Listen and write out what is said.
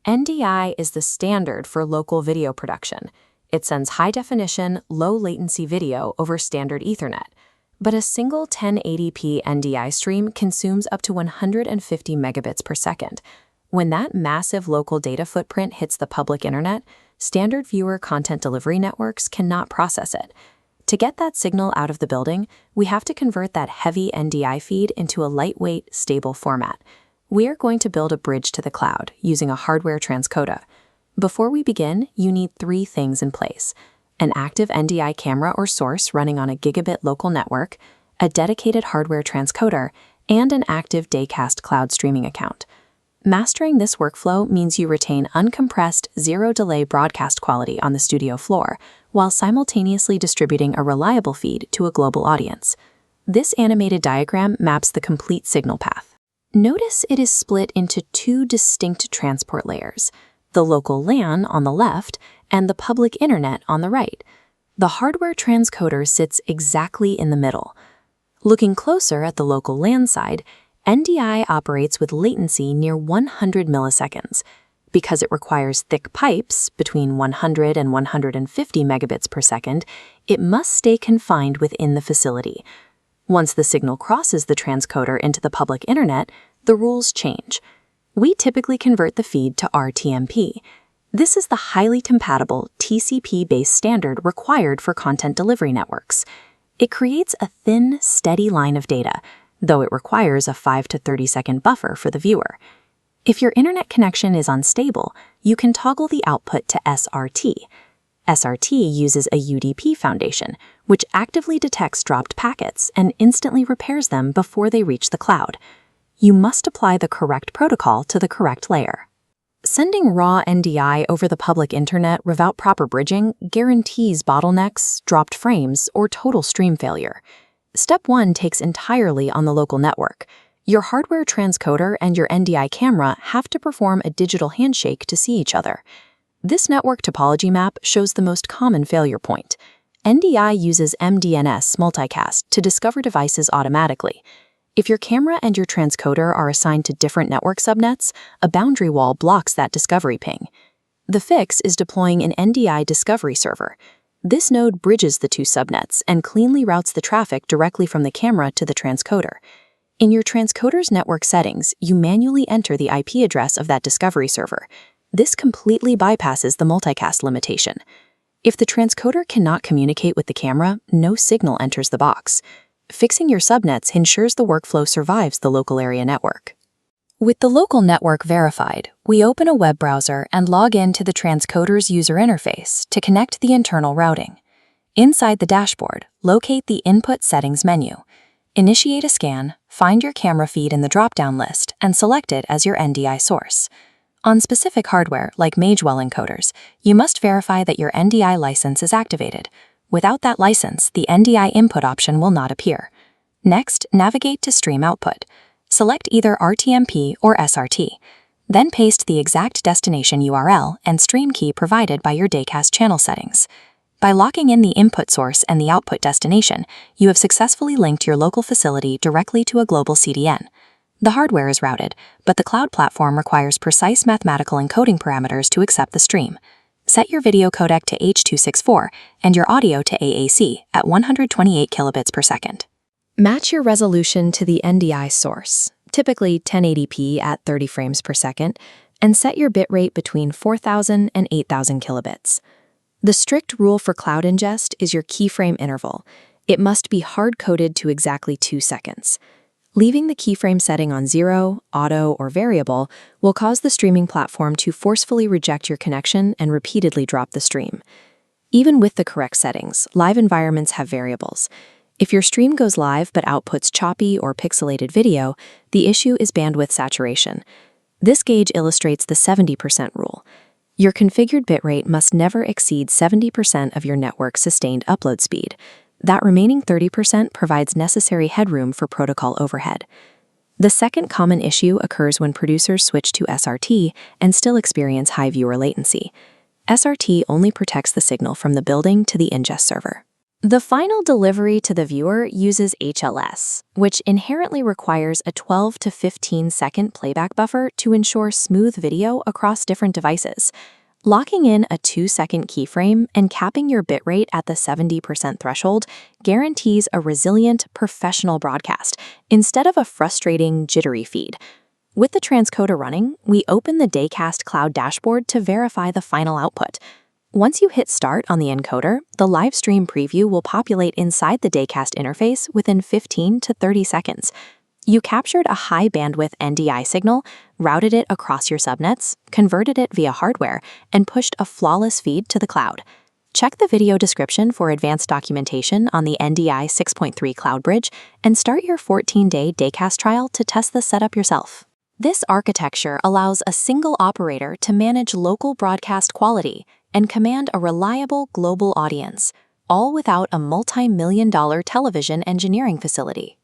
NDI is the standard for local video production. It sends high-definition, low-latency video over standard Ethernet. But a single 1080p NDI stream consumes up to 150 megabits per second. When that massive local data footprint hits the public internet, standard viewer content delivery networks cannot process it. To get that signal out of the building, we have to convert that heavy NDI feed into a lightweight, stable format. We are going to build a bridge to the cloud using a hardware transcoder. Before we begin, you need 3 things in place: an active NDI camera or source running on a gigabit local network, a dedicated hardware transcoder, and an active Dacast cloud streaming account. Mastering this workflow means you retain uncompressed, zero-delay broadcast quality on the studio floor, while simultaneously distributing a reliable feed to a global audience. This animated diagram maps the complete signal path. Notice it is split into 2 distinct transport layers: the local LAN on the left and the public internet on the right. The hardware transcoder sits exactly in the middle. Looking closer at the local LAN side, NDI operates with latency near 100 milliseconds. Because it requires thick pipes between 100 and 150 megabits per second, it must stay confined within the facility. Once the signal crosses the transcoder into the public internet, the rules change. We typically convert the feed to RTMP. This is the highly compatible TCP-based standard required for content delivery networks. It creates a thin, steady line of data, though it requires a 5 to 30-second buffer for the viewer. If your internet connection is unstable, you can toggle the output to SRT. SRT uses a UDP foundation, which actively detects dropped packets and instantly repairs them before they reach the cloud. You must apply the correct protocol to the correct layer. Sending raw NDI over the public internet without proper bridging guarantees bottlenecks, dropped frames, or total stream failure. Step 1 takes entirely on the local network. Your hardware transcoder and your NDI camera have to perform a digital handshake to see each other. This network topology map shows the most common failure point. NDI uses MDNS multicast to discover devices automatically. If your camera and your transcoder are assigned to different network subnets, a boundary wall blocks that discovery ping. The fix is deploying an NDI discovery server. This node bridges the 2 subnets and cleanly routes the traffic directly from the camera to the transcoder. In your transcoder's network settings, you manually enter the IP address of that discovery server. This completely bypasses the multicast limitation. If the transcoder cannot communicate with the camera, no signal enters the box. Fixing your subnets ensures the workflow survives the local area network. With the local network verified, we open a web browser and log in to the transcoder's user interface to connect the internal routing. Inside the dashboard, locate the Input Settings menu. Initiate a scan, find your camera feed in the drop-down list, and select it as your NDI source. On specific hardware, like Magewell encoders, you must verify that your NDI license is activated. Without that license, the NDI input option will not appear. Next, navigate to Stream Output. Select either RTMP or SRT. Then paste the exact destination URL and stream key provided by your Dacast channel settings. By locking in the input source and the output destination, you have successfully linked your local facility directly to a global CDN. The hardware is routed, but the cloud platform requires precise mathematical encoding parameters to accept the stream. Set your video codec to H.264 and your audio to AAC at 128 kilobits per second. Match your resolution to the NDI source, typically 1080p at 30 frames per second, and set your bitrate between 4,000 and 8,000 kilobits. The strict rule for cloud ingest is your keyframe interval. It must be hard-coded to exactly 2 seconds. Leaving the keyframe setting on 0, auto, or variable will cause the streaming platform to forcefully reject your connection and repeatedly drop the stream. Even with the correct settings, live environments have variables. If your stream goes live but outputs choppy or pixelated video, the issue is bandwidth saturation. This gauge illustrates the 70% rule. Your configured bitrate must never exceed 70% of your network's sustained upload speed. That remaining 30% provides necessary headroom for protocol overhead. The second common issue occurs when producers switch to SRT and still experience high viewer latency. SRT only protects the signal from the building to the ingest server. The final delivery to the viewer uses HLS, which inherently requires a 12 to 15-second playback buffer to ensure smooth video across different devices. Locking in a 2-second keyframe and capping your bitrate at the 70% threshold guarantees a resilient, professional broadcast instead of a frustrating, jittery feed. With the transcoder running, we open the Dacast Cloud dashboard to verify the final output. Once you hit start on the encoder, the live stream preview will populate inside the Dacast interface within 15 to 30 seconds. You captured a high-bandwidth NDI signal, routed it across your subnets, converted it via hardware, and pushed a flawless feed to the cloud. Check the video description for advanced documentation on the NDI 6.3 Cloud Bridge and start your 14-day Dacast trial to test the setup yourself. This architecture allows a single operator to manage local broadcast quality and command a reliable global audience, all without a multi-million-dollar television engineering facility.